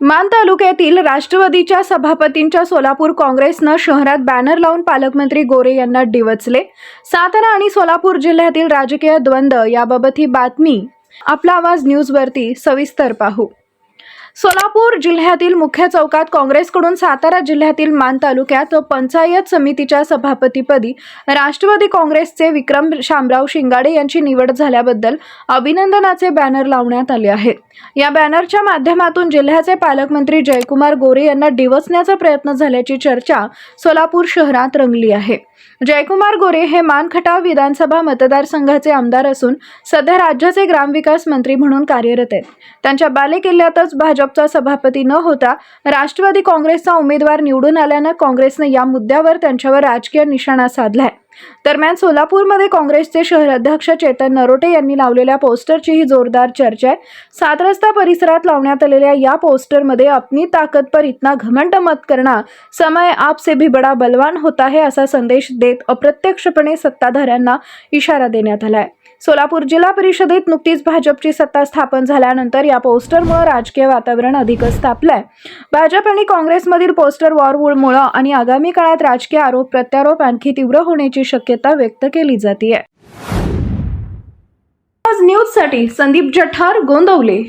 मान तालुक्यातील राष्ट्रवादीच्या सभापतींच्या सोलापूर काँग्रेसनं शहरात बॅनर लावून पालकमंत्री गोरे यांना डिवचले। सातारा आणि सोलापूर जिल्ह्यातील राजकीय द्वंद्व याबाबत ही बातमी आपला आवाज न्यूजवरती सविस्तर पाहू। सोलापूर जिल्ह्यातील मुख्य चौकात काँग्रेसकडून सातारा जिल्ह्यातील मान तालुक्यात पंचायत समितीच्या सभापतीपदी राष्ट्रवादी काँग्रेसचे विक्रम शामराव शिंगाडे यांची निवड झाल्याबद्दल अभिनंदनाचे बॅनर लावण्यात आले आहेत। या बॅनरच्या माध्यमातून जिल्ह्याचे पालकमंत्री जयकुमार गोरे यांना डिवचण्याचा प्रयत्न झाल्याची चर्चा सोलापूर शहरात रंगली आहे। जयकुमार गोरे हे मानखटाव विधानसभा मतदारसंघाचे आमदार असून सध्या राज्याचे ग्रामविकास मंत्री म्हणून कार्यरत आहेत। त्यांच्या बालेकिल्ल्यातच भाजपचा सभापती न होता राष्ट्रवादी काँग्रेसचा उमेदवार निवडून आल्यानं काँग्रेसने या मुद्द्यावर त्यांच्यावर राजकीय निशाणा साधलाय। दरम्यान सोलापूरमध्ये काँग्रेसचे शहराध्यक्ष चेतन नरोटे यांनी लावलेल्या पोस्टरची ही जोरदार चर्चा आहे। 7 रस्ता परिसरात लावण्यात आलेल्या या पोस्टरमध्ये अपनी ताकद पर इतना घमंड मत करना, समय आपसे भी बड़ा बलवान होता है असा संदेश देत अप्रत्यक्षपणे सत्ताधाऱ्यांना इशारा देण्यात आलाय। सोलापूर जिल्हा परिषदेत नुकतीच भाजपची सत्ता स्थापन झाल्यानंतर या पोस्टरमुळे राजकीय वातावरण अधिकच तापलंय। भाजप आणि काँग्रेसमधील पोस्टर वॉरमुळे आणि आगामी काळात राजकीय आरोप प्रत्यारोप आणखी तीव्र होण्याची शक्यता व्यक्त केली जाते। न्यूजसाठी संदीप जठार, गोंदवले।